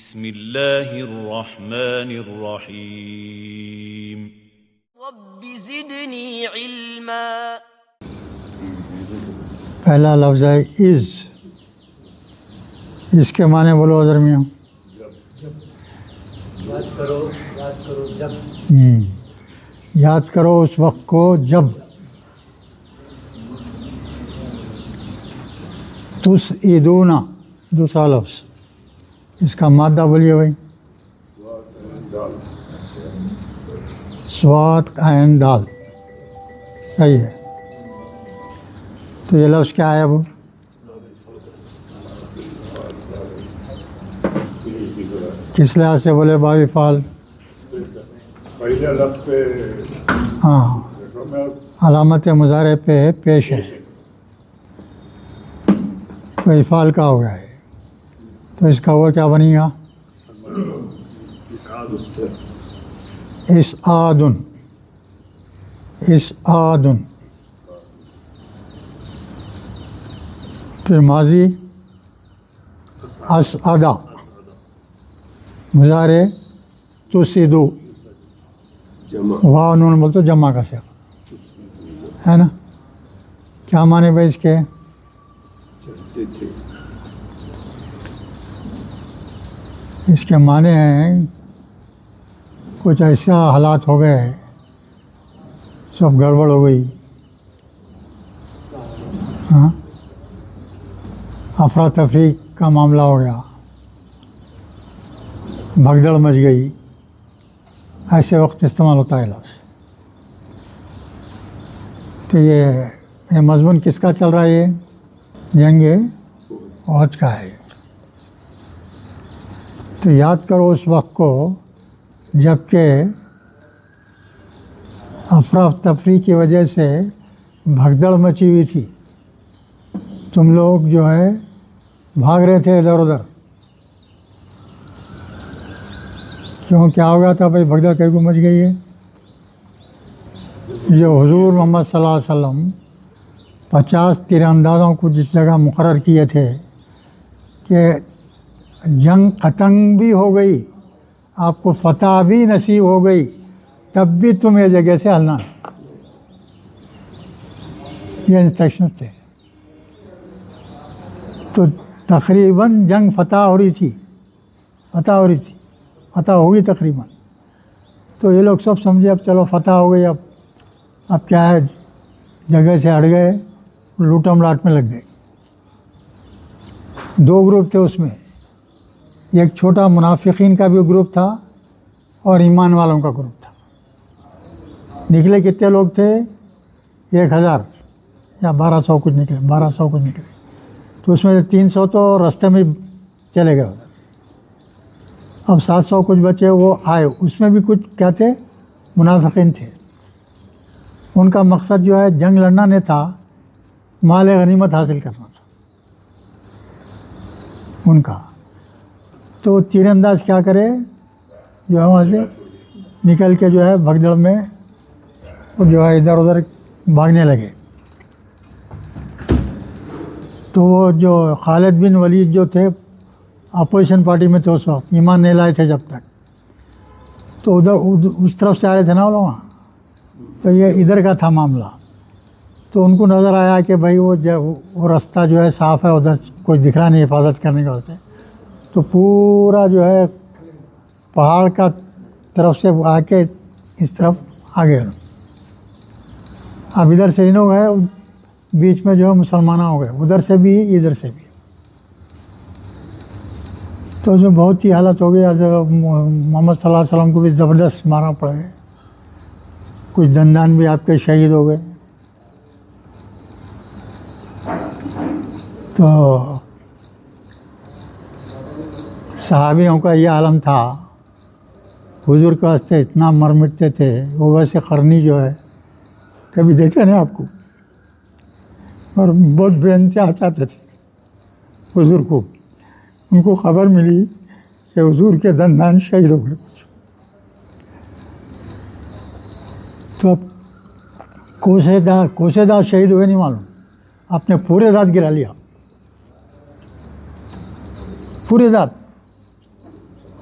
بسم اللہ الرحمن الرحیم رب زدنی علما. پہلا لفظ ہے از. اس کے معنی بولو درمیان. یاد کرو جب. یاد کرو اس وقت کو جب. تسعدون دوسرا لفظ. اس کا مادہ بولیے بھائی. سوات عین دال. صحیح ہے. تو یہ لفظ کیا ہے ابو؟ کس لحاظ سے بولے بابی فعال؟ ہاں علامت مضارع پہ پیش ہے تو افعال کا ہو گیا ہے. تو اس کا وہ کیا بنے گا؟ اسعادن. اسعادن. پھر ماضی اسعدا. مضارع تسعدو. واو نون بول تو جمع کا صیغہ ہے نا. کیا معنی بھائی اس کے؟ اس کے معنی ہیں کچھ ایسا حالات ہو گئے سب گڑبڑ ہو گئی. ہاں افراتفری کا معاملہ ہو گیا. بھگدڑ مچ گئی. ایسے وقت استعمال ہوتا ہے لفظ. تو یہ مضمون کس کا چل رہا ہے؟ یہ جنگ احد کا ہے. تو یاد کرو اس وقت کو جب کہ افراتفری کی وجہ سے بھگدڑ مچی ہوئی تھی. تم لوگ جو ہے بھاگ رہے تھے ادھر ادھر. کیوں کیا ہو گیا تھا بھائی؟ بھگدڑ کہیں کو مچ گئی ہے. جو حضور محمد صلی اللہ علیہ وسلم 50 تیر اندازوں کو جس جگہ مقرر کیے تھے کہ جنگ ختم بھی ہو گئی، آپ کو فتح بھی نصیب ہو گئی، تب بھی تم یہ جگہ سے ہلنا. یہ انسٹرکشنز تھے. تو تقریباً جنگ فتح ہو رہی تھی. فتح ہوگی تقریباً. تو یہ لوگ سب سمجھے اب چلو فتح ہو گئی. اب کیا ہے، جگہ سے ہٹ گئے، لوٹم لاٹ میں لگ گئے. 2 گروپ تھے اس میں. ایک چھوٹا منافقین کا بھی گروپ تھا اور ایمان والوں کا گروپ تھا. نکلے کتنے لوگ تھے؟ 1000 یا 1200 کچھ نکلے. 1200 کچھ نکلے. تو اس میں سے 300 تو راستے میں چلے گئے ادھر. اب 700 کچھ بچے وہ آئے. اس میں بھی کچھ کیا تھے؟ منافقین تھے. ان کا مقصد جو ہے جنگ لڑنا نہیں تھا، مال غنیمت حاصل کرنا تھا ان کا. تو تیر انداز کیا کرے، جو ہے وہاں سے نکل کے جو ہے بھگدڑ میں جو ہے ادھر ادھر بھاگنے لگے. تو وہ جو خالد بن ولید جو تھے اپوزیشن پارٹی میں تھے اس وقت، ایمان نہیں لائے تھے جب تک. تو ادھر اس طرف سے آ رہے تھے نا وہ لوگ. تو یہ ادھر کا تھا معاملہ. تو ان کو نظر آیا کہ بھائی وہ راستہ جو ہے صاف ہے، ادھر کوئی دکھ رہا نہیں حفاظت کرنے کے واسطے. تو پورا جو ہے پہاڑ کا طرف سے آ کے اس طرف آگے. اب ادھر سے انہوں گئے، بیچ میں جو ہے مسلمان ہو گئے، ادھر سے بھی ادھر سے بھی. تو اس میں بہت ہی حالت ہو گئی. محمد صلی اللہ علیہ وسلم کو بھی زبردست مارنا پڑ گئے. کچھ دندان بھی آپ کے شہید ہو گئے. تو صحابیوں کا یہ عالم تھا. حضور کے واسطے اتنا مر مٹتے تھے. وہ ویسے قرنی جو ہے کبھی دیکھا نہیں آپ کو، اور بہت بے انتہا چاہتے تھے حضور کو. ان کو خبر ملی کہ حضور کے دندان شہید ہو گئے کچھ. تو اب کوسے دار شہید ہوئے نہیں معلوم، آپ نے پورے دانت گرا لیا. پورے دانت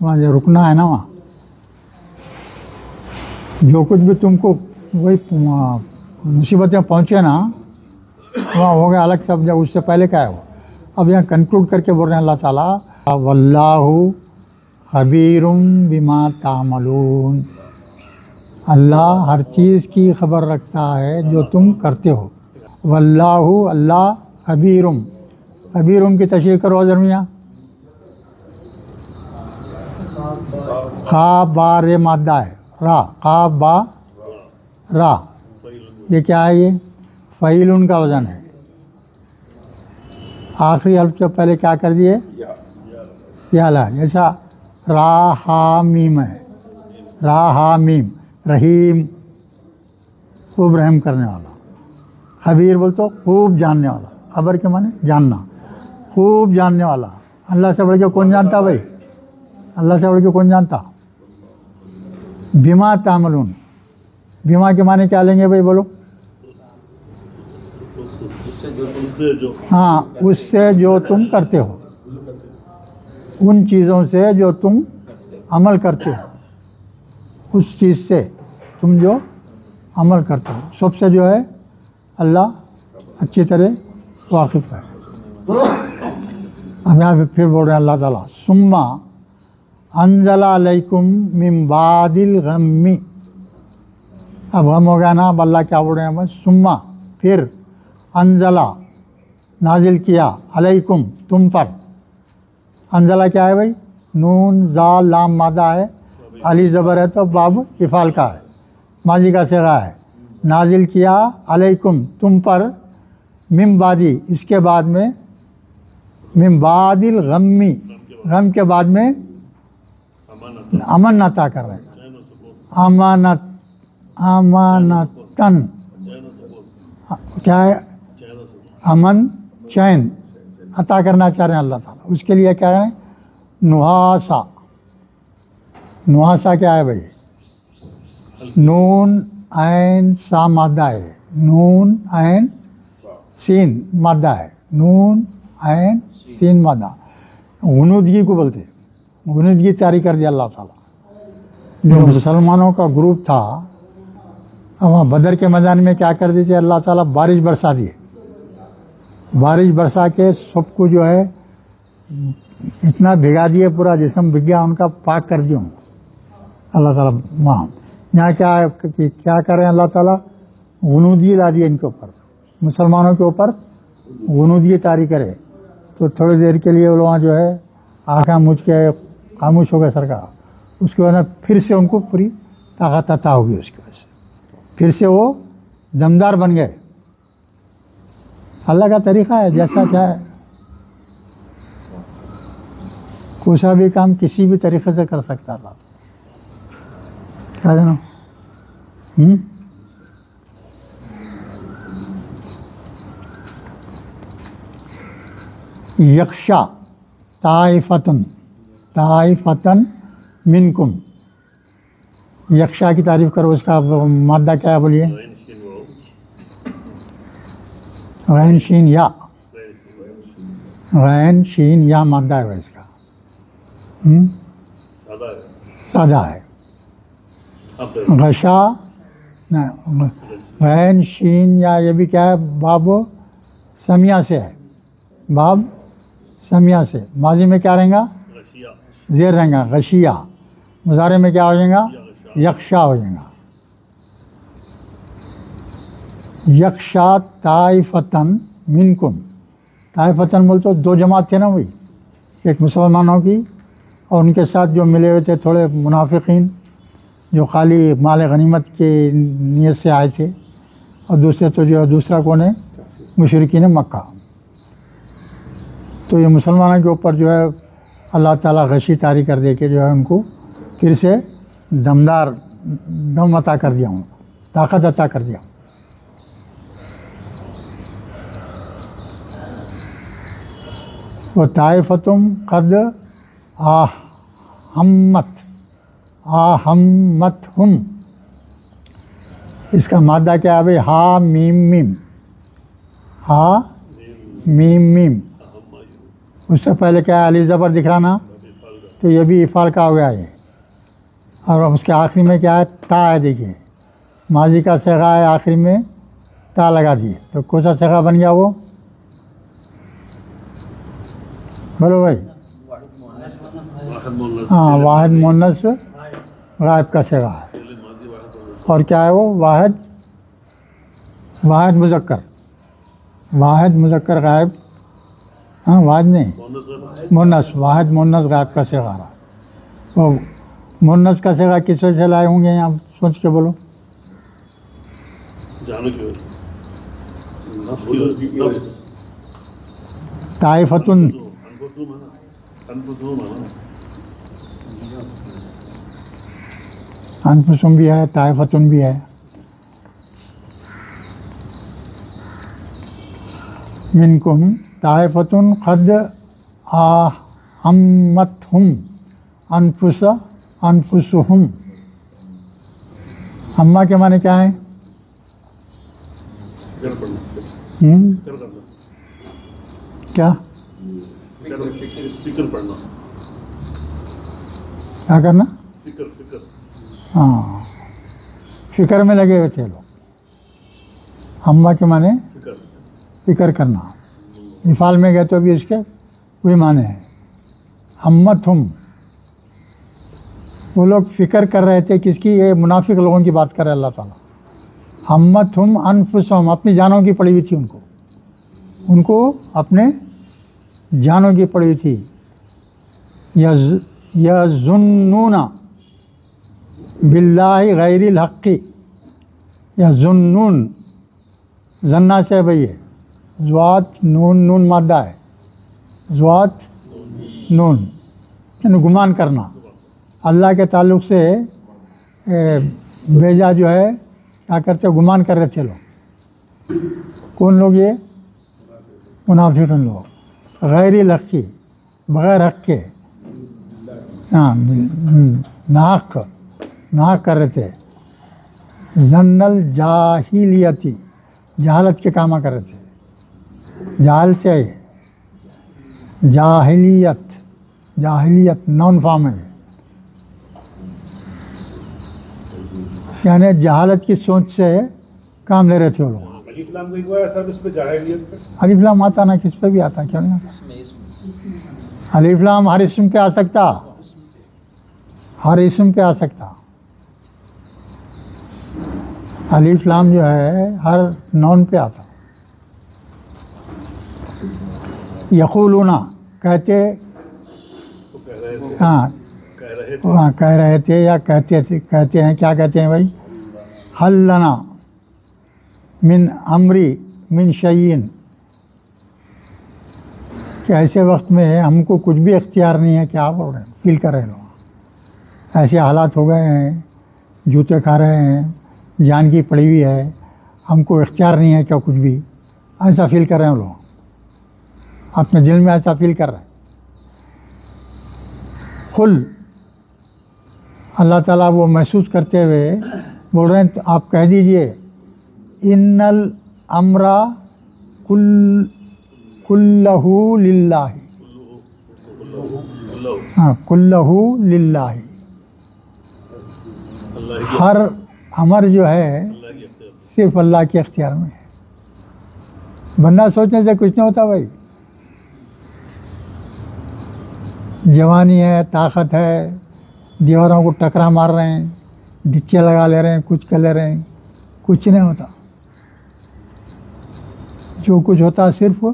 وہاں جو رکنا ہے نا وہاں جو کچھ بھی تم کو وہی مصیبتیں پہنچے نا وہاں ہو گیا الگ سب. جب اس سے پہلے کیا ہے وہ اب یہاں کنکلوڈ کر کے بول رہے ہیں اللہ تعالیٰ واللہ خبیر بما تعملون. اللہ ہر چیز کی خبر رکھتا ہے جو تم کرتے ہو. واللہ اللہ خبیرم. خبیرم کی تشریح کرو حضر میاں. خا با رے مادہ ہے را خا با را یہ کیا ہے یہ فعیل ان کا وزن ہے. آخری حرف سے پہلے کیا کر دیے یا لا. جیسا را ہا میم ہے را ہا میم رحیم خوب رحم کرنے والا. خبیر بول تو خوب جاننے والا. خبر کے معنی جاننا. خوب جاننے والا. اللہ سے بڑھ کے کون جانتا بھائی؟ اللہ سے بڑھ کے کون جانتا؟ بما تعملون. بما کے معنی کیا لیں گے بھائی بولو؟ ہاں اس سے جو تم کرتے ہو. ان چیزوں سے جو تم عمل کرتے ہو اس چیز سے تم جو عمل کرتے ہو سب سے جو ہے اللہ اچھی طرح واقف ہے. اب یہاں پھر بول رہے ہیں اللہ تعالیٰ ثم انزل علیکم من بعد الغم. اب غم ہو گیا نا. اب اللہ کیا بول رہے ہیں بس ثم پھر انزلہ نازل کیا علیکم تم پر. انزلہ کیا ہے بھائی؟ نون زا لام مادہ ہے علی زبر ہے تو باب افعال کا ہے ماضی کا صیغہ ہے. نازل کیا علیکم تم پر من بعدی اس کے بعد میں من بعد الغمی غم کے بعد میں امن عطا کر رہے ہیں. امانت امانتن کیا ہے؟ امن چین عطا کرنا چاہ رہے ہیں اللہ تعالیٰ. اس کے لیے کیا ہے؟ نحاسا. نحاسا کیا ہے بھائی؟ نون عین سا مادہ ہے. نون عین سین مادہ ہے. نون عین سین مادہ غنودگی کو بولتے. غنودگی تیاری کر دیا اللہ تعالیٰ. جو مسلمانوں کا گروپ تھا وہاں بدر کے میدان میں کیا کر دیتے اللہ تعالیٰ؟ بارش برسا دیے. بارش برسا کے سب کو جو ہے اتنا بھگا دیے پورا جسم بھگ گیا ان کا پاک کر دیا اللہ تعالیٰ. وہاں یہاں کیا کر رہے ہیں اللہ تعالیٰ؟ غنودگی لا دی ان کے اوپر. مسلمانوں کے اوپر غنودگی طاری کرے تو تھوڑی دیر کے لیے وہ وہاں جو ہے آنکھیں مجھ کے خاموش ہو گئے سرکار. اس کے بعد پھر سے ان کو پوری طاقت عطا ہوگی. اس کی وجہ سے پھر سے وہ دمدار بن گئے. اللہ کا طریقہ ہے جیسا چاہے کوئی سا بھی کام کسی بھی طریقے سے کر سکتا اللہ. کیا جانا یکشا طائفتن طائفتن منکم. یکشا کی تعریف کرو. اس کا مادہ کیا ہے بولیے؟ غین شین یا. غین شین یا مادہ ہے اس کا. سادہ ہے. غشا غین شین یا یہ بھی کیا ہے؟ باب سمیہ سے ہے. باب سمیہ سے. ماضی میں کیا رہیں گا؟ زیر رہیں گا غشیہ. مضارع میں کیا ہو جائے گا؟ یکشا ہو جائے گا. یکشا طائفتن منکم. طائفتن بول تو دو جماعت تھے نا وہی. ایک مسلمانوں کی اور ان کے ساتھ جو ملے ہوئے تھے تھوڑے منافقین جو خالی مال غنیمت کی نیت سے آئے تھے. اور دوسرے تو جو دوسرا کون ہے؟ مشرکین مکہ. تو یہ مسلمانوں کے اوپر جو ہے اللہ تعالیٰ غشی طاری کر دے کے جو ہے ان کو پھر سے دمدار دم عطا کر دیا. ان کو طاقت عطا کر دیا. وہ طائفتم قد آہمت آہمتہم. اس کا مادہ کیا ہے بھائی؟ ہا میم میم. ہا میم میم. اس سے پہلے کیا ہے؟ علی زبر دکھلانا تو یہ بھی افعال کا ہو گیا یہ. اور اس کے آخری میں کیا ہے؟ تا ہے. دیکھیے ماضی کا صیغہ ہے, آخری میں تا لگا دیے تو کون سا صیغہ بن گیا وہ؟ بولو بھائی. ہاں, واحد مؤنث غائب کا صیغہ ہے. اور کیا ہے وہ؟ واحد مذکر غائب. ہاں واحد نہیں, مؤنث, واحد مؤنث غائب کا صیغہ رہا. وہ مؤنث کا صیغہ کس وجہ سے لائے ہوں گے یہاں سوچ کے بولو. طائفتن, انفسم بھی ہے, طائفتن بھی ہے. منکم طائفتن قد اہمتہم انفسہم. ہمہ کے معنی کیا ہے؟ کیا کیا کرنا؟ ہاں, فکر میں لگے ہوئے تھے لوگ. ہمہ کے معنی فکر کرنا. مثال میں گئے تو بھی اس کے وہی معنی ہے. ہمتہم, وہ لوگ فکر کر رہے تھے کس کی؟ یہ منافق لوگوں کی بات کر رہے اللہ تعالیٰ. ہمتہم انفسہم, اپنی جانوں کی پڑی ہوئی تھی ان کو اپنے جانوں کی پڑی ہوئی تھی. یظنون باللہ غیر الحق. یظنون, ظنہ سے بھئی ہے, ذوات نون مادہ ہے, ذوات نون یعنی گمان کرنا. اللہ کے تعلق سے بیجا جو ہے کیا کرتے, گمان کر رہے تھے لوگ. کون لوگ؟ یہ منافقین لوگ. غیر الحقی, بغیر حق کے, ہاں ناحق کر رہے تھے. ظن الجاہلیتی, جہالت کے کام کر رہے تھے. جہل سے ہے جاہلیت نون فارم ہے, یعنی جہالت کی سوچ سے کام لے رہے تھے وہ لوگ. الف لام آتا نا, کس پہ بھی آتا, کیوں نہیں آتا؟ الف لام ہر اسم پہ آ سکتا, ہر اسم پہ آ سکتا. الف لام جو ہے ہر نون پہ آتا. یقولون کہتے, ہاں کہہ رہے تھے یا کہتے ہیں. کیا کہتے ہیں بھائی؟ حل لنا من امری من شیئن, کہ ایسے وقت میں ہم کو کچھ بھی اختیار نہیں ہے. کیا بول رہے ہیں؟ فیل کر رہے لوگ. ایسے حالات ہو گئے ہیں, جوتے کھا رہے ہیں, جان کی پڑی ہوئی ہے, ہم کو اختیار نہیں ہے کیا کچھ بھی. ایسا فیل کر رہے ہیں لوگ, اپنے دل میں ایسا فیل کر رہے ہیں. قل, اللہ تعالیٰ وہ محسوس کرتے ہوئے بول رہے ہیں تو آپ کہہ دیجئے, ان الامر کلہ للہ. ہاں, کلہ للہ, ہر امر جو ہے صرف اللہ کے اختیار میں ہے. بندہ سوچنے سے کچھ نہیں ہوتا بھائی. جوانی ہے, طاقت ہے, دیواروں کو ٹکرا مار رہے ہیں, ڈچے لگا لے رہے ہیں, کچھ کر لے رہے ہیں, کچھ نہیں ہوتا. جو کچھ ہوتا صرف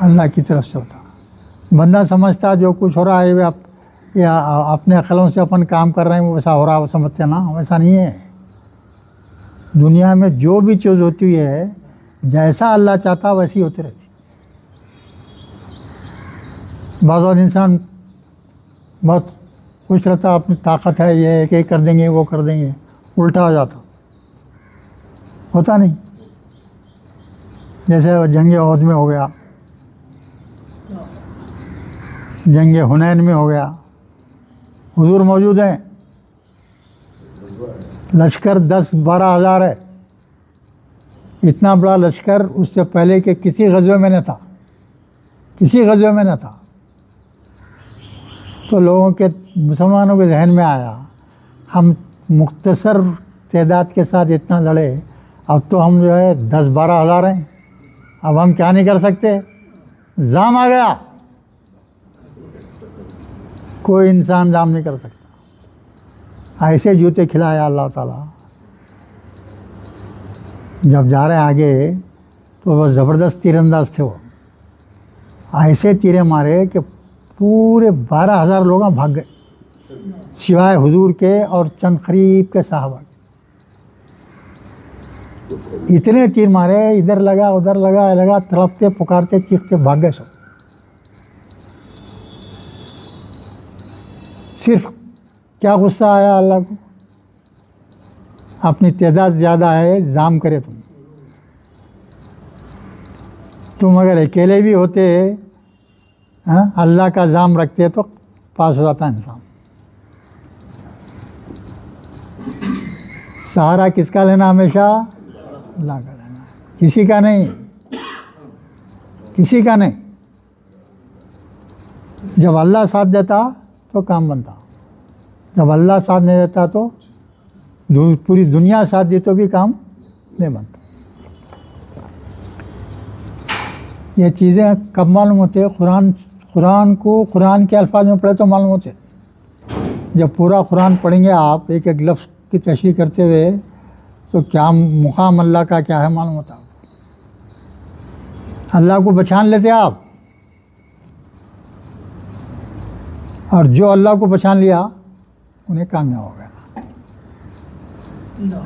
اللہ کی طرف سے ہوتا. بندہ سمجھتا جو کچھ ہو رہا ہے یا اپنے عقلوں سے اپن کام کر رہے ہیں ویسا ہو رہا ہے, وہ سمجھتے نا, ویسا نہیں ہے. دنیا میں جو بھی چیز ہوتی ہے جیسا اللہ چاہتا ویسی ہوتی رہتی. بعض وقت انسان بہت خوش رہتا, اپنی طاقت ہے, یہ کر دیں گے, وہ کر دیں گے, الٹا ہو جاتا. ہوتا نہیں. جیسے جنگ عہد میں ہو گیا, جنگ حنین میں ہو گیا. حضور موجود ہیں, لشکر 10-12 ہزار ہے. اتنا بڑا لشکر اس سے پہلے کہ کسی غزوے میں نہ تھا, کسی غزوے میں نہ تھا. تو تو لوگوں کے مسلمانوں کے ذہن میں آیا ہم مختصر تعداد کے ساتھ اتنا لڑے، اب تو ہم جو ہے 10-12 ہزار ہیں، اب ہم کیا نہیں کر سکتے، زام آ گیا، کوئی انسان زام نہیں کر سکتا۔ ایسے جوتے کھلایا اللہ تعالیٰ۔ جب جا رہے ہیں آگے تو بس زبردست تیر انداز تھے، وہ ایسے تیرے مارے کہ پورے 12,000 لوگ بھاگ گئے، سوائے حضور کے اور چند قریب کے صحابہ کے۔ اتنے تیر مارے، ادھر لگا ادھر لگا، تڑپتے پکارتے چیختے بھاگ گئے سب۔ صرف کیا غصہ آیا اللہ کو، اپنی تعداد زیادہ ہے، زام کرے تم اگر اکیلے بھی ہوتے اللہ کا زام رکھتے تو پاس ہو جاتا انسان۔ سہارا کس کا لینا؟ ہمیشہ اللہ کا لینا، کسی کا نہیں، کسی کا نہیں۔ جب اللہ ساتھ دیتا تو کام بنتا، جب اللہ ساتھ نہیں دیتا تو پوری دنیا ساتھ دی تو بھی کام نہیں بنتا۔ یہ چیزیں کب معلوم ہوتے؟ قرآن کو قرآن کے الفاظ میں پڑھے تو معلوم ہوتے۔ جب پورا قرآن پڑھیں گے آپ ایک ایک لفظ کی تشریح کرتے ہوئے تو کیا مقام اللہ کا کیا ہے معلوم ہوتا۔ اللہ کو پہچان لیتے آپ، اور جو اللہ کو پہچان لیا انہیں کامیاب ہو گیا۔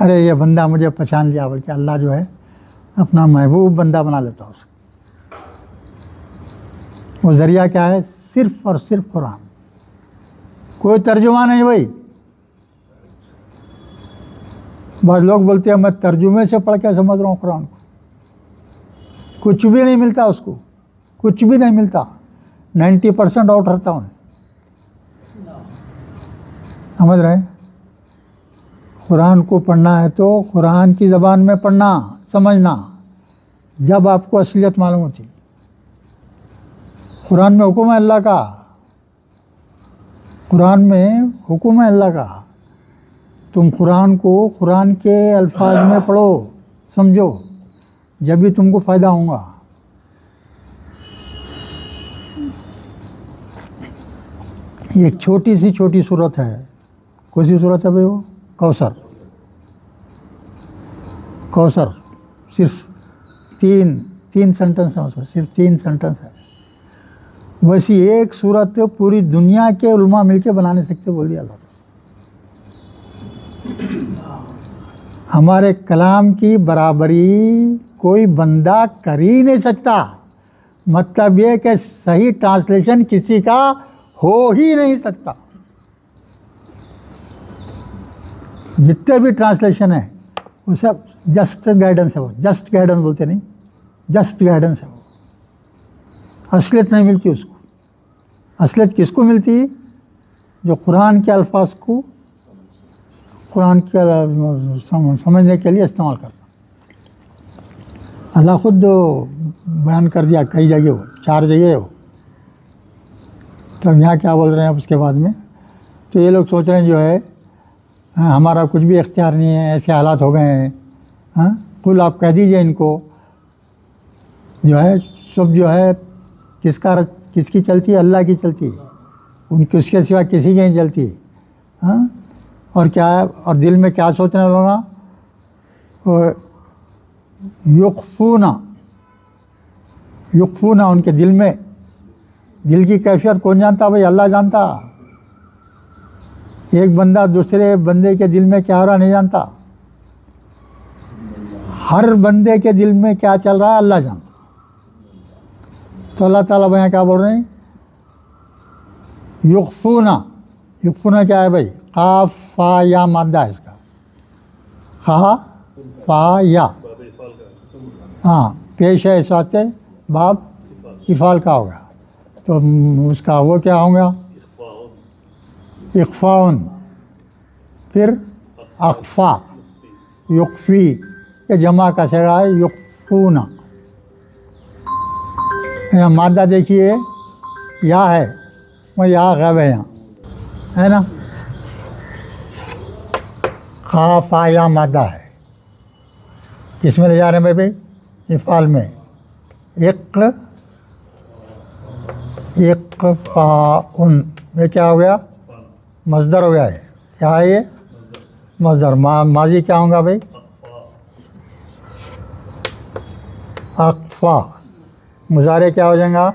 ارے یہ بندہ مجھے پہچان لیا، بلکہ اللہ جو ہے اپنا محبوب بندہ بنا لیتا اس کو۔ وہ ذریعہ کیا ہے؟ صرف اور صرف قرآن، کوئی ترجمہ نہیں بھائی۔ بعض لوگ بولتے ہیں میں ترجمے سے پڑھ کے سمجھ رہا ہوں قرآن کو، کچھ بھی نہیں ملتا اس کو، کچھ بھی نہیں ملتا، 90% آؤٹ رہتا ہوں۔ سمجھ رہے ہیں؟ قرآن کو پڑھنا ہے تو قرآن کی زبان میں پڑھنا، سمجھنا، جب آپ کو اصلیت معلوم ہوتی۔ قرآن میں حکم ہے اللہ کا، قرآن میں حکم ہے اللہ کا، تم قرآن کو قرآن کے الفاظ میں پڑھو، سمجھو، جب بھی تم کو فائدہ ہوگا۔ یہ ایک چھوٹی سی صورت ہے، کون سی صورت ہے بھائی؟ وہ کوثر، صرف تین سینٹنس ہیں اس میں، صرف 3 سینٹنس ہے۔ ویسی ایک صورت پوری دنیا کے علماء مل کے بنا نہیں سکتے، بول دیا اللہ تعالیٰ۔ ہمارے کلام کی برابری کوئی بندہ کر ہی نہیں سکتا، مطلب یہ کہ صحیح ٹرانسلیشن کسی کا ہو ہی نہیں سکتا۔ جتنے بھی ٹرانسلیشن ہیں وہ سب جسٹ گائیڈنس ہے، وہ جسٹ گائیڈنس بولتے نہیں، جسٹ گائیڈنس ہے، وہ اصلیت نہیں ملتی اس کو۔ اصلیت کس کو ملتی؟ جو قرآن کے الفاظ کو قرآن کے سمجھنے کے لیے استعمال کرتا۔ اللہ خود بیان کر دیا کئی جگہ، ہو 4 جگہ ہو، تو یہاں کیا بول رہے ہیں اس کے بعد میں؟ تو یہ لوگ سوچ رہے ہیں جو ہے ہمارا کچھ بھی اختیار نہیں ہے، ایسے حالات ہو گئے ہیں۔ قل آپ کہہ دیجئے ان کو جو ہے سب جو ہے کس کی چلتی ہے؟ اللہ کی چلتی ہے، ان کی اس کے سوا کسی کی نہیں چلتی۔ اور کیا ہے؟ اور دل میں کیا سوچنے لوگا؟ یخفونا، ان کے دل میں، دل کی کیفیت کون جانتا بھائی؟ اللہ جانتا۔ ایک بندہ دوسرے بندے کے دل میں کیا ہو رہا نہیں جانتا، ہر بندے کے دل میں کیا چل رہا ہے اللہ جانتا۔ تو اللہ تعالیٰ بھائی کیا بول رہے ہیں؟ یخفونا کیا ہے بھائی؟ قاف فا یا مادہ ہے اس کا، خا فا یا، ہاں پیش ہے اس واسطے، باب افعال کا ہوگا، تو اس کا وہ کیا ہوگا؟ اخفاؤن، پھر اخفا، یخفی، یہ جمع کا صیغہ ہے یخفونا۔ یہاں مادہ دیکھیے یا ہے، وہ یا غیب ہے یہاں، ہے نا. قاف یا مادہ ہے. کس میں لے جا رہے ہیں بھائی؟ افعال میں. اقفاءن یہ کیا ہو گیا؟ مصدر ہو گیا ہے. کیا ہے یہ؟ مصدر. ماضی کیا ہوگا بھائی؟ اقفا. مضارع کیا ہو جائے گا؟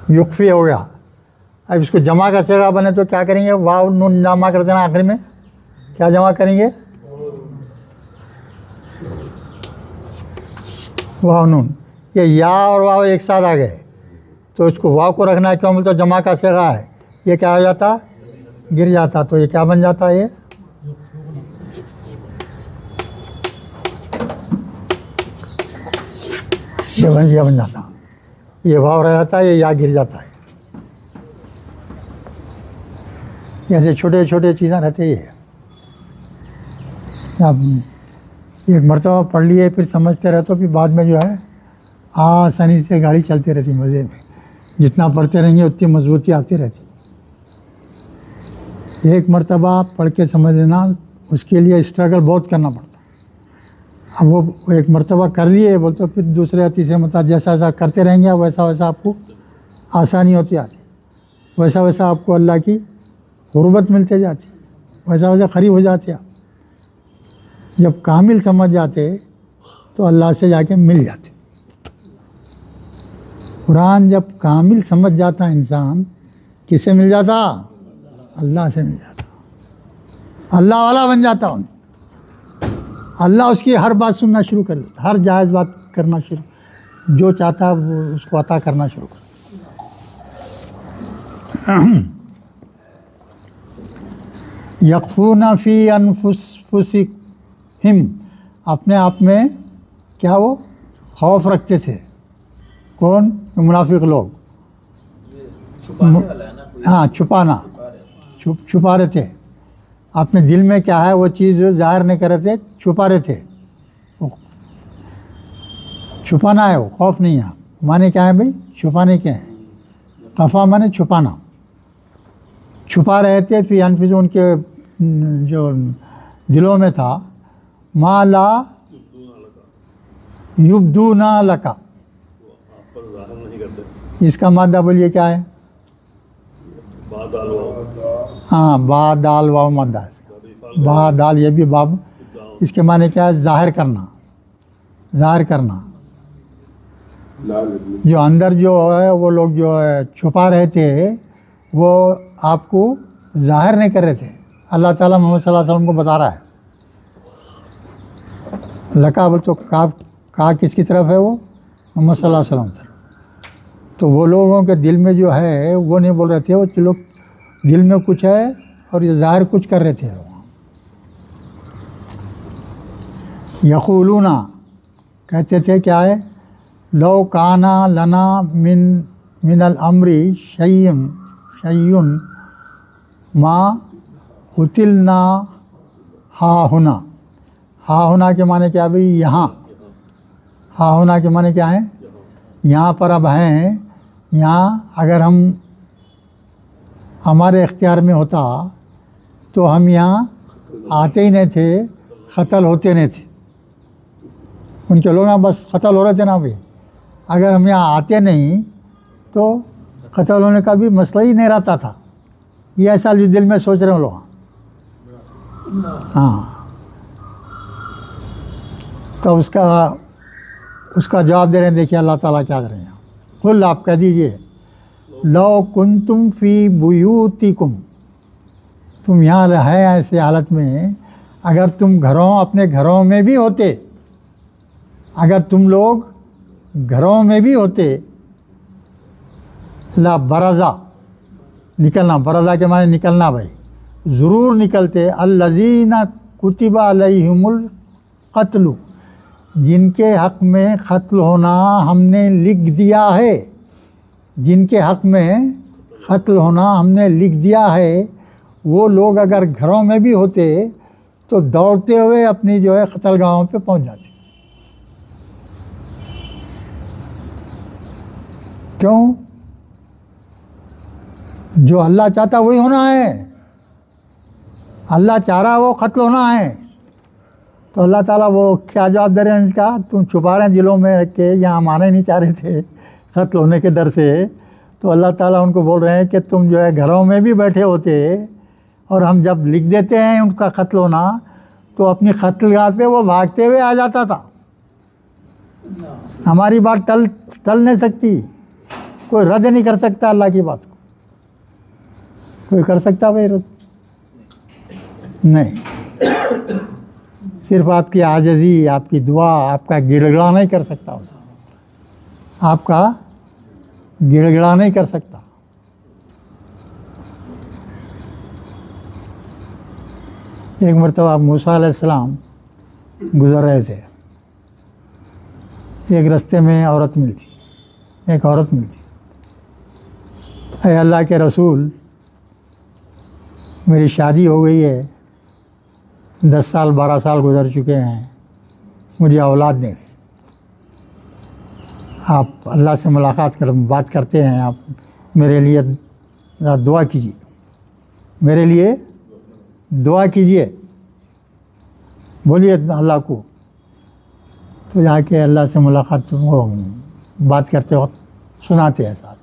یکفی ہو گیا. اب اس کو جمع کا صیغہ بنے تو کیا کریں گے؟ واو نون جمع کر دینا آخر میں. کیا جمع کریں گے؟ واو نون. یہ یا اور واو ایک ساتھ آ گئے تو اس کو واو کو رکھنا ہے. کیوں بولتے جمع کا صیغہ ہے. یہ کیا ہو جاتا؟ گر جاتا. تو یہ کیا بن جاتا ہے؟ یہ بن جاتا. یہ واو رہ جاتا ہے, یہ یا گر جاتا ہے. ایسے چھوٹے چھوٹے چیزیں رہتے ہی ہے. اب ایک مرتبہ پڑھ لیے پھر سمجھتے رہتے پھر بعد میں جو ہے آسانی سے گاڑی چلتی رہتی مزے میں. جتنا پڑھتے رہیں گے اتنی مضبوطی آتی رہتی. ایک مرتبہ پڑھ کے سمجھ لینا, اس کے لیے اسٹرگل بہت کرنا پڑتا. اب وہ ایک مرتبہ کر لیے بولتے پھر دوسرے یا تیسرے مرتبہ جیسا جیسا کرتے رہیں گے ویسا ویسا آپ کو آسانی ہوتی آتی, ویسا ویسا آپ کو اللہ کی قربت ملتے جاتی, ویسا ویسا قریب ہو جاتے آپ. جب کامل سمجھ جاتے تو اللہ سے جا کے مل جاتے. قرآن جب کامل سمجھ جاتا انسان, کس سے مل جاتا؟ اللہ سے مل جاتا. اللہ والا بن جاتا. اللہ اس کی ہر بات سننا شروع کر دیتا, ہر جائز بات کرنا شروع, جو چاہتا وہ اس کو عطا کرنا شروع کر. یخفون فی انفسہم, اپنے آپ میں کیا وہ خوف رکھتے تھے. کون؟ منافق لوگ. ہاں چھپانا, چھپا رہے تھے. اپنے دل میں کیا ہے وہ چیز ظاہر نہیں کر رہے تھے, چھپا رہے تھے. چھپانا ہے وہ, خوف نہیں ہے. معنی کیا ہے بھائی؟ چھپانے کے ہیں. خفا معنی چھپانا. چھپا رہے تھے فی انفسہم, ان کے جو دلوں میں تھا. ما لا یبدون لک, اس کا مادہ بولیے کیا ہے؟ ہاں با دال واو مادہ ہے. با دال یہ بھی باب. اس کے معنی کیا ہے؟ ظاہر کرنا. ظاہر کرنا. جو اندر جو ہے وہ لوگ جو ہے چھپا رہے تھے وہ آپ کو ظاہر نہیں کر رہے تھے. اللہ تعالیٰ محمد صلی اللہ علیہ وسلم کو بتا رہا ہے. لکا بول تو کا کس کی طرف ہے؟ وہ محمد صلی اللہ علیہ وسلم طرف. تو وہ لوگوں کے دل میں جو ہے وہ نہیں بول رہے تھے, وہ لوگ دل میں کچھ ہے اور یہ ظاہر کچھ کر رہے تھے. یقولون کہتے تھے کیا ہے؟ لو کانا لنا من الامر شیئن ما قتلنا ہا ہونا. ہا ہونا کے معنی کیا بھائی؟ یہاں. ہا ہونا کے معنی کیا ہے؟ یہاں پر اب ہیں. یہاں اگر ہمارے اختیار میں ہوتا تو ہم یہاں آتے ہی نہیں تھے, قتل ہوتے نہیں تھے. ان کے لوگ بس قتل ہو رہے تھے نا بھائی. اگر ہم یہاں آتے نہیں تو قتل ہونے کا بھی مسئلہ ہی نہیں رہتا تھا. یہ ایسا دل میں سوچ رہے ہیں لوگ. ہاں تو اس کا جواب دے رہے ہیں. دیکھیے اللہ تعالیٰ کیا کر رہے ہیں. قل آپ کہہ دیجئے لو کنتم فی بیوتکم, تم یہاں رہے ایسے حالت میں, اگر تم اپنے گھروں میں بھی ہوتے, اگر تم لوگ گھروں میں بھی ہوتے, لا برزا نکلنا. برزا کے معنی نکلنا بھائی, ضرور نکلتے. الذین کتب علیہم القتل, جن کے حق میں قتل ہونا ہم نے لکھ دیا ہے. جن کے حق میں قتل ہونا ہم نے لکھ دیا ہے, وہ لوگ اگر گھروں میں بھی ہوتے تو دوڑتے ہوئے اپنی جو ہے قتل گاہوں پہ پہنچ جاتے. کیوں؟ جو اللہ چاہتا وہی ہونا ہے. اللہ چاہ رہا وہ قتل ہونا ہے. تو اللہ تعالیٰ وہ کیا جواب دے رہے ہیں اس کا؟ تم چھپا رہے ہیں دلوں میں رکھ کے، یہاں مانے نہیں چاہ رہے تھے قتل ہونے کے ڈر سے. تو اللہ تعالیٰ ان کو بول رہے ہیں کہ تم جو ہے گھروں میں بھی بیٹھے ہوتے، اور ہم جب لکھ دیتے ہیں ان کا قتل ہونا تو اپنی قتل گاہ پہ وہ بھاگتے ہوئے آ جاتا تھا. ہماری بات ٹل نہیں سکتی، کوئی رد نہیں کر سکتا اللہ کی بات کو. کوئی کر سکتا بھائی رد؟ نہیں. صرف آپ کی عاجزی، آپ کی دعا، آپ کا گڑ گڑا نہیں کر سکتا اس کو. آپ کا گڑ گڑا نہیں کر سکتا. ایک مرتبہ موسیٰ علیہ السلام گزر رہے تھے. ایک رستے میں ایک عورت ملتی. اے اللہ کے رسول، میری شادی ہو گئی ہے، 10 سال 12 سال گزر چکے ہیں، مجھے اولاد نہیں ہے. آپ اللہ سے بات کرتے ہیں، آپ میرے لیے دعا کیجیے، میرے لیے دعا کیجیے، بولیے اللہ کو. تو جا کے اللہ سے ملاقات وہ بات کرتے وقت سناتے ہیں ساتھ.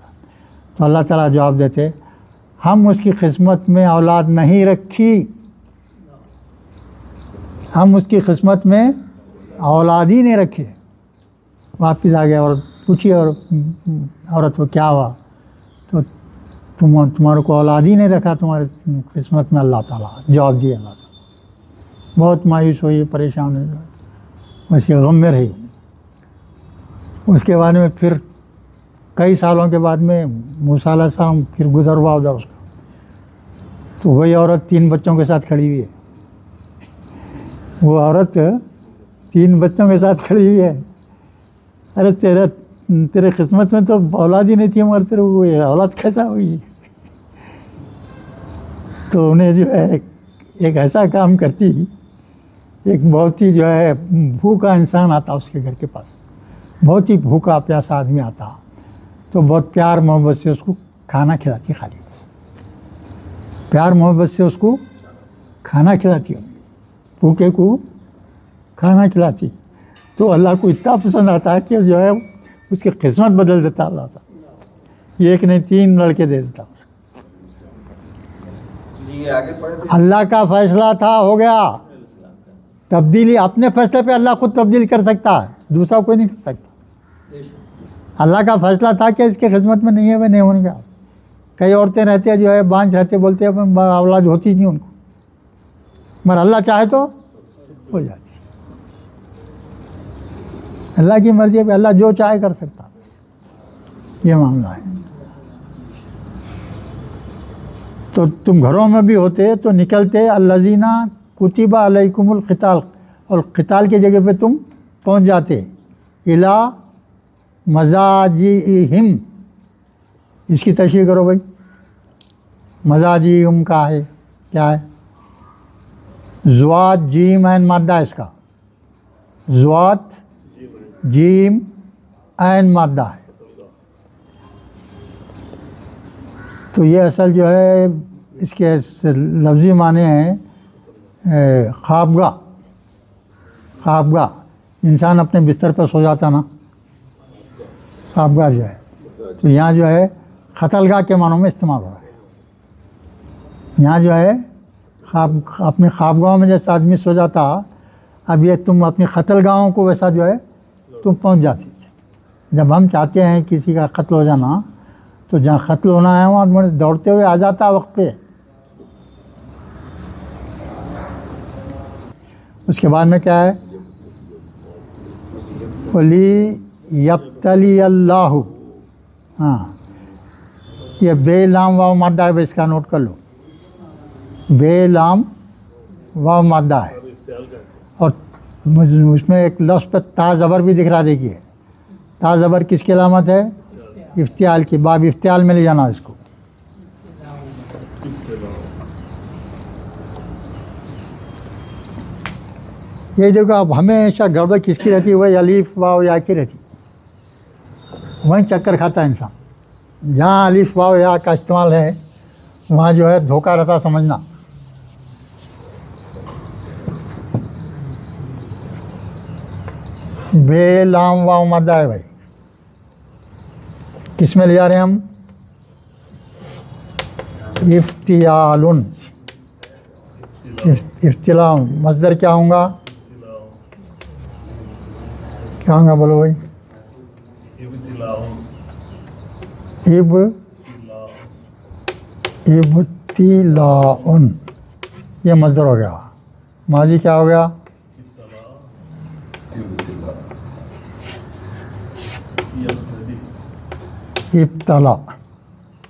تو اللہ تعالیٰ جواب دیتے، ہم اس کی قسمت میں اولاد نہیں رکھی، ہم اس کی قسمت میں اولاد ہی نہیں رکھے. واپس آ گیا اور پوچھیے اور عورت کو کیا ہوا؟ تو تمہارے کو اولاد ہی نہیں رکھا تمہاری قسمت میں اللہ تعالیٰ. جواب دیا اللہ تعالیٰ. بہت مایوس ہوئی، پریشان ہوئی، ویسے غم میں رہی. اس کے بعد میں پھر کئی سالوں کے بعد میں موسیٰ علیہ السلام پھر گزر ہوا ادھر اس کا. تو وہی عورت 3 بچوں کے ساتھ کھڑی ہوئی ہے. وہ عورت 3 بچوں کے ساتھ کھڑی ہوئی ہے. ارے تیرے قسمت میں تو اولاد ہی نہیں تھی، مگر تیرے وہ اولاد کیسا ہوئی؟ تو انہیں جو ہے ایک ایسا کام کرتی، ایک بہت ہی جو ہے بھوکا انسان آتا اس کے گھر کے پاس، بہت ہی بھوکا پیاسا آدمی آتا، تو بہت پیار محبت سے اس کو کھانا کھلاتی. خالی بس پیار محبت سے اس کو کھانا کھلاتی، بھوکے کو کھانا کھلاتی. تو اللہ کو اتنا پسند آتا ہے کہ جو ہے اس کی قسمت بدل دیتا اللہ تعالیٰ. ایک نہیں 3 لڑکے دے دیتا اس کو. اللہ کا فیصلہ تھا، ہو گیا. تبدیلی اپنے فیصلے پہ اللہ خود تبدیل کر سکتا ہے، دوسرا کوئی نہیں کر سکتا. اللہ کا فیصلہ تھا کہ اس کی خدمت میں نہیں ہے، وہ نہیں ہونے گا. کئی عورتیں رہتی ہیں جو ہے بانجھ رہتے، بولتے ہیں اولاد ہوتی نہیں ان کو، مگر اللہ چاہے تو ہو جاتی. اللہ کی مرضی ہے، اللہ جو چاہے کر سکتا. یہ معاملہ ہے. تو تم گھروں میں بھی ہوتے تو نکلتے. الذین کتب علیکم القتال، اور قتال کی جگہ پہ تم پہنچ جاتے. الی مضاجعہم، اس کی تشریح کرو بھائی. مضاجعہم کا ہے کیا ہے؟ زوات جیم عین مادہ اس کا، زوات جیم عین مادہ ہے. تو یہ اصل جو ہے اس کے لفظی معنی ہیں خوابگاہ. خوابگاہ، انسان اپنے بستر پہ سو جاتا نا، خوابگاہ جو ہے. تو یہاں جو ہے قتلگاہ کے معنوں میں استعمال ہو رہا ہے. یہاں جو ہے اپنے خوابگاہوں میں جیسا آدمی سو جاتا، اب یہ تم اپنی قتلگاہوں کو ویسا جو ہے تم پہنچ جاتی. جب ہم چاہتے ہیں کسی کا قتل ہو جانا تو جہاں قتل ہونا ہے وہاں دوڑتے ہوئے آ جاتا وقت پہ. اس کے بعد میں کیا ہے؟ ولی یبتلی اللہ. ہاں، یہ بے لام واو مادہ ہے، اس کا نوٹ کر لو. بے لام واو مادہ ہے، اور اس میں ایک لفظ پہ تا زبر بھی دکھ رہا. دیکھیے تا زبر کس کی علامت ہے؟ افتعال کی. باب افتعال میں لے جانا اس کو. یہ دیکھو اب ہمیشہ گڑبڑ کس کی رہتی ہے؟ وہی الف واو یا کی رہتی، وہیں چکر کھاتا ہے انسان. جہاں الف واو یا کا استعمال ہے وہاں جو ہے دھوکہ رہتا سمجھنا. بے لام واو مادہ ہے بھائی. کس میں لے جا رہے ہیں ہم؟ افتیال. افتلاء مصدر کیا ہوں گا؟ کیا ہوں گا بولو بھائی؟ ابتلاء. یہ مصدر ہو گیا. ماضی کیا ہو گیا؟ ابتلا.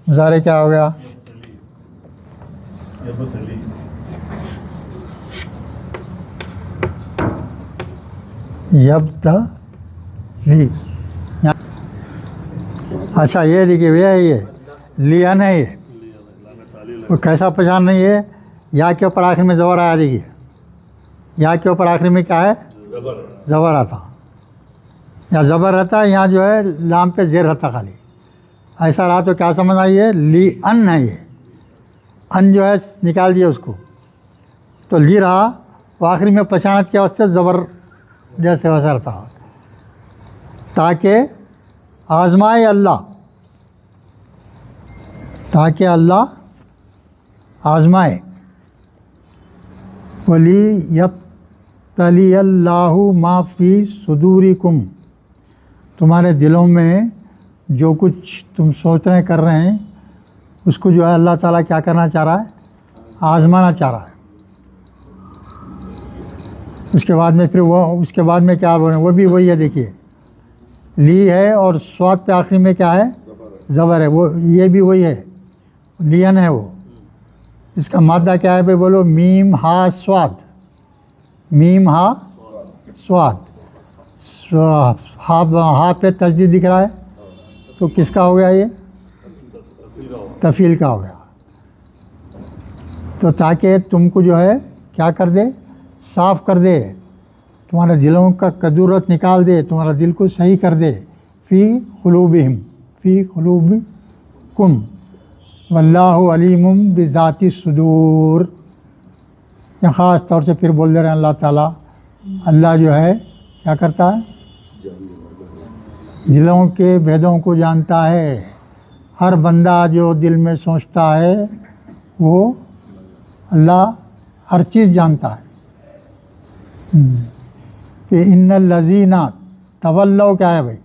مضارع کیا ہو گیا؟ یبتلی. اچھا یہ دیکھیے یہ لین ہے. یہ وہ کیسا پہچان نہیں ہے؟ یا کے اوپر آخر میں زبر آیا. دیکھیے یا کے اوپر آخر میں کیا ہے؟ زبر آتا. یا زبر رہتا، یہاں جو ہے لام پہ زیر رہتا خالی. ایسا رہا تو کیا سمجھ آئیے؟ لی ان ہے. یہ ان جو ہے نکال دیا اس کو تو لی رہا. وہ آخری میں پہچانت کے واسطے زبر جیسے ویسا رہتا تاکہ آزمائے اللہ، تاکہ اللہ آزمائے. ولی یبتلی اللہ ما فی صدورکم. تمہارے دلوں میں جو کچھ تم سوچ رہے کر رہے ہیں اس کو جو ہے اللہ تعالیٰ کیا کرنا چاہ رہا ہے؟ آزمانا چاہ رہا ہے. اس کے بعد میں پھر وہ اس کے بعد میں کیا بول رہے ہیں؟ وہ بھی وہی ہے. دیکھیے لی ہے اور سواد پہ آخری میں کیا ہے؟ زبر ہے. وہ یہ بھی وہی ہے، لین ہے. وہ اس کا مادہ کیا ہے بھائی بولو؟ میم ہا سواد. میم ہا سواد. ہا پہ تجدید دکھ رہا ہے تو کس کا ہو گیا؟ یہ تفیل کا ہو گیا. تو تاکہ تم کو جو ہے کیا کر دے؟ صاف کر دے. تمہارے دلوں کا کدورت نکال دے، تمہارا دل کو صحیح کر دے. فی قلوبہم، فی قلوبکم واللہ علیم بذات الصدور. یہ خاص طور سے پھر بول دے رہے ہیں اللہ تعالیٰ، اللہ جو ہے کیا کرتا ہے؟ دلوں کے بھیدوں کو جانتا ہے. ہر بندہ جو دل میں سوچتا ہے وہ اللہ ہر چیز جانتا ہے. کہ ان الذین تولوا کیا ہے بھائی؟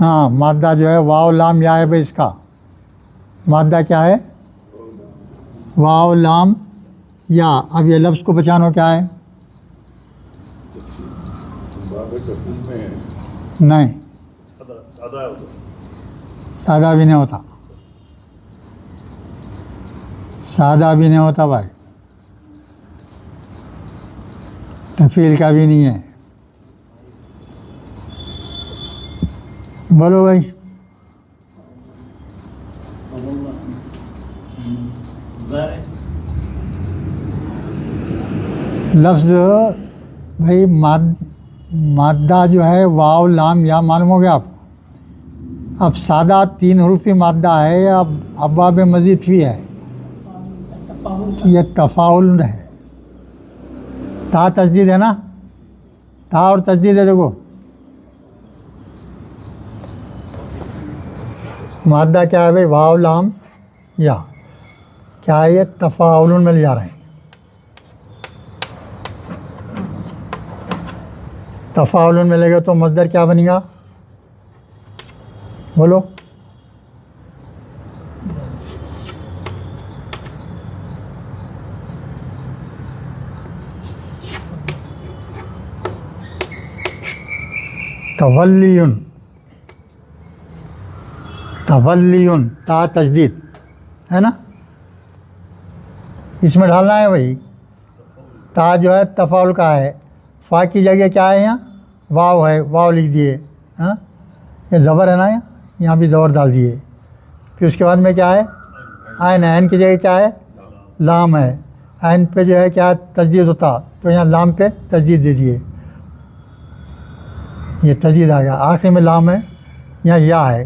ہاں مادہ جو ہے واو لام یا ہے بھائی. اس کا مادہ کیا ہے؟ واو لام یا. اب یہ لفظ کو پہچانو کیا ہے؟ نہیں سادہ بھی نہیں ہوتا. سادہ بھی نہیں ہوتا بھائی. تفیل کا بھی نہیں ہے. بولو بھائی. لفظ بھائی مادہ جو ہے واو لام یا معلوم ہو گیا آپ کو. اب سادہ 3 حروفی مادہ ہے یا ابواب مزید فی ہے؟ یہ تفاعل ہے. تا تجدید ہے نا، تا اور تجدید ہے. دیکھو مادہ کیا ہے بھائی؟ واو لام یا. کیا ہے؟ یہ تفاعل میں لے جا رہے ہیں. تفاعل میں لے گا تو مصدر کیا بنے گا؟ بولو. تولیون. تولیون تا تجدید ہے نا. اس میں ڈالنا ہے بھائی. تا جو ہے تفاعل کا ہے. فا کی جگہ کیا ہے؟ یہاں واو ہے، واو لکھ دیے. ہاں یہ زبر ہے نا، یہاں بھی زبر ڈال دیے. پھر اس کے بعد میں کیا ہے؟ عین ہے. عین کی جگہ کیا ہے؟ لام ہے. عین پہ جو ہے کیا تجدید ہوتا تو یہاں لام پہ تجدید دے دیے. یہ تجدید آ گیا. آخر میں لام ہے, یہاں یا ہے,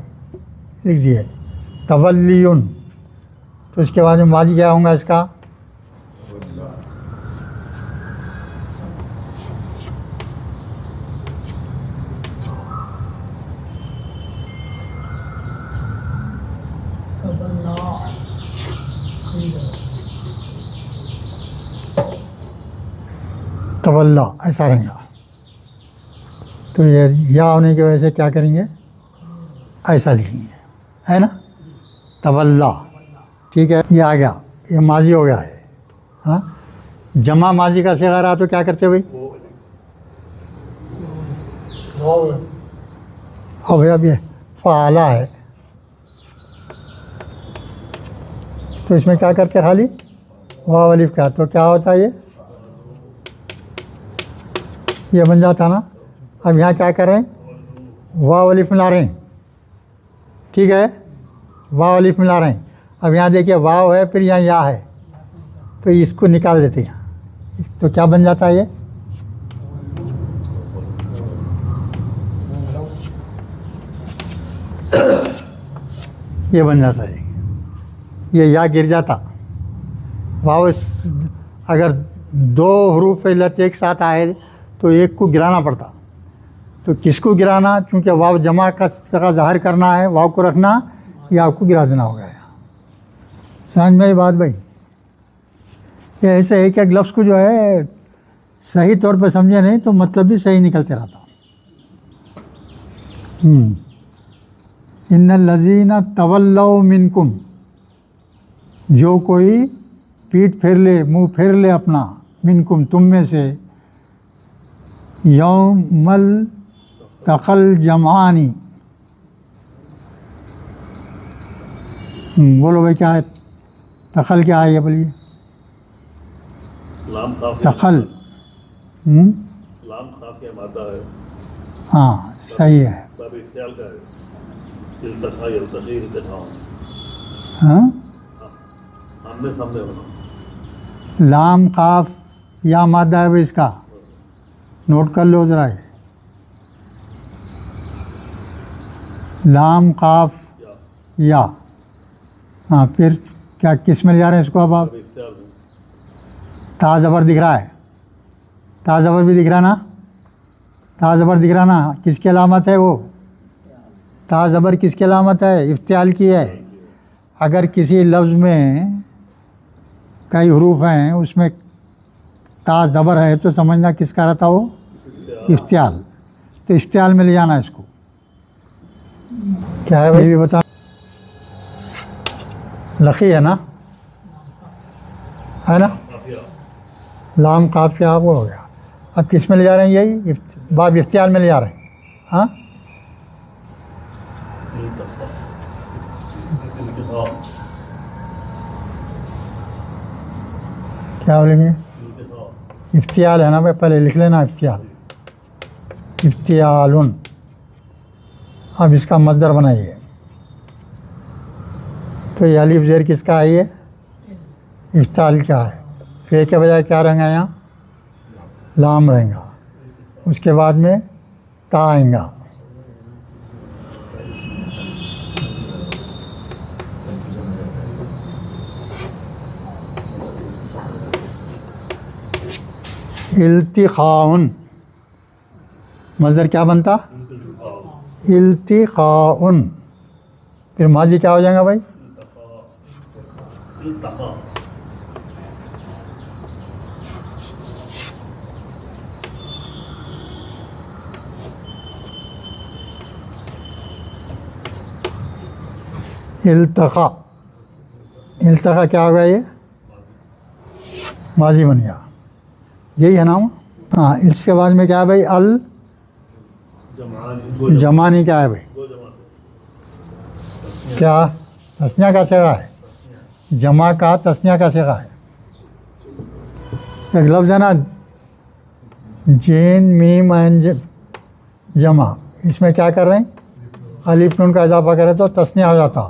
لکھ دیے تولیون. تو اس کے بعد میں ماضی کیا ہوں گا اس کا؟ تولا ایسا رہے گا. تو یہ یا ہونے کی وجہ سے کیا کریں گے؟ ایسا لکھیں گے, ہے نا, تولا. ٹھیک ہے, یہ آ گیا, یہ ماضی ہو گیا ہے. ہاں, جمع ماضی کا صیغہ رہا تو کیا کرتے بھائی؟ ہو بھائی, اب یہ فعالہ ہے تو اس میں کیا کرتے؟ خالی واو الف کا. تو کیا ہوتا ہے یہ بن جاتا نا. اب یہاں کیا کر رہے ہیں؟ واو الف ملا رہے ہیں. ٹھیک ہے, واو الف ملا رہے ہیں. اب یہاں دیکھیے واو ہے, پھر یہاں یا ہے, تو اس کو نکال دیتے ہیں. تو کیا بن جاتا ہے یہ بن جاتا ہے. یہ یا گر جاتا. واو اگر دو حروف علت ایک ساتھ آئے تو ایک کو گرانا پڑتا. تو کس کو گرانا؟ چونکہ واو جمع کا صیغہ ظاہر کرنا ہے, واو کو رکھنا یا آپ کو گرا دینا ہوگا. سمجھ میں یہ بات بھائی؟ یہ ایسا ہے کہ ایک لفظ کو جو ہے صحیح طور پہ سمجھے نہیں تو مطلب بھی صحیح نکلتے رہتا. ان الذین تولوا منکم, جو کوئی پیٹ پھیر لے, منہ پھیر لے اپنا, منکم تم میں سے, یوم التقى الجمعان. بولو بھائی کیا ہے تخل؟ کیا ہے یہ بولیے؟ تخل. لام خاف کیا مادہ ہے؟ ہاں صحیح ہے. باب اختیال کا ہے. التقا یلتقی التقا. ہاں, آمنے سامنے ہونا. لام قاف یا مادہ ہے بھائی, اس کا نوٹ کر لو ذرا. لام قاف یا, ہاں, پھر کیا کس میں لے جا رہے ہیں اس کو؟ اب آپ تا زبر دکھ رہا ہے, تا زبر بھی دکھ رہا نا, تا زبر دکھ رہا نا. کس کی علامت ہے وہ؟ تا زبر کس کی علامت ہے؟ افتعال کی ہے. اگر کسی لفظ میں کئی حروف ہیں اس میں تا زبر ہے تو سمجھنا کس کا رہتا وہ؟ افتعال. تو افتعال میں لے جانا اس کو. کیا ہے بھائی بھی بتا؟ لقی ہے نا, ہے نا, لام قاف آپ وہ ہو گیا. اب کس میں لے جا رہے ہیں؟ یہی باب افتعال میں لے جا رہے ہیں. ہاں, کیا بولیں گے؟ افتعال ہے نا بھائی, پہلے لکھ لینا افتعال. افتعالن. اب اس کا مصدر بنائیے. تو یہ الف زیر کس کا ہے؟ یہ افتعال کا ہے. فے کے بجائے کیا رہیں گا؟ یہاں لام رہیں گا. اس کے بعد میں تا آئیں گا. التقاء. مصدر کیا بنتا؟ التقاء. پھر ماضی کیا ہو جائے گا بھائی؟ التقا. التقا کیا ہو گیا؟ یہ ماضی بن گیا. یہی ہے نا. ہاں, اس کے بعد میں کیا ہے بھائی؟ جمانی کیا ہے بھائی؟ کیا تسنیہ کا صیغہ ہے؟ جمع کا تسنیہ کا صیغہ ہے. ایک لفظ ہے نا جین میم عین جمع, اس میں کیا کر رہے ہیں؟ الف نون کا اضافہ کرے تو تسنیہ ہو جاتا.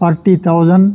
40,000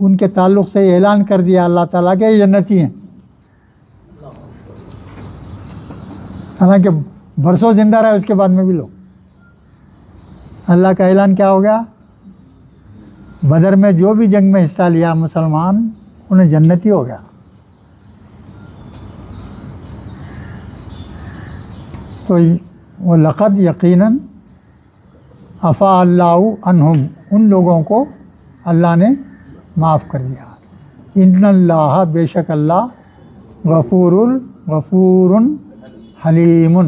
ان کے تعلق سے اعلان کر دیا اللہ تعالیٰ کہ یہ جنتی ہیں، حالانکہ برسوں زندہ رہے اس کے بعد میں بھی لوگ. اللہ کا اعلان کیا ہو گیا؟ بدر میں جو بھی جنگ میں حصہ لیا مسلمان انہیں جنتی ہو گیا. تو وہ لقد یقیناً عفا اللہ عنہم، ان لوگوں کو اللہ نے معاف کر دیا. ان اللہ، بے شک اللہ، غفور حلیم.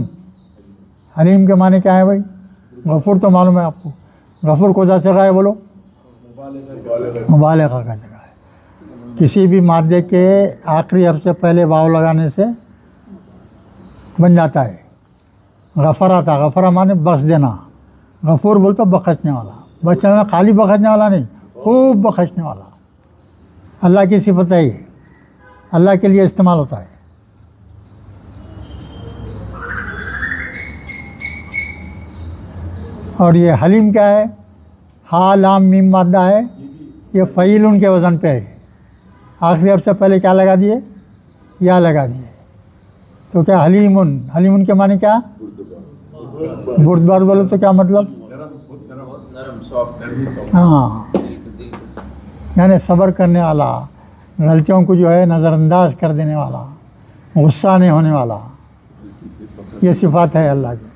حلیم کے معنی کیا ہے بھائی؟ غفور تو معلوم ہے آپ کو، غفور کو جا سکا ہے بولو، مبالغہ کا جگہ ہے. کسی بھی مادے کے آخری حرف سے پہلے واو لگانے سے بن جاتا ہے. غفرہ تھا، غفرہ معنی بخش دینا، غفور بول تو بخشنے والا. بخشنے والا خالی بخشنے والا نہیں، خوب بخشنے والا. اللہ کی صفت ہے، یہ اللہ کے لیے استعمال ہوتا ہے. اور یہ حلیم کیا ہے؟ ہا لام میم مادہ ہے، یہ فعیل کے وزن پہ ہے. آخری حرف سے پہلے کیا لگا دیے؟ یا لگا دیے. تو کیا حلیم کے معنی کیا؟ بردبار بولو تو کیا مطلب؟ ہاں، یعنی صبر کرنے والا، غلطیوں کو جو ہے نظر انداز کر دینے والا، غصہ نہیں ہونے والا. یہ صفات ہے اللہ کی.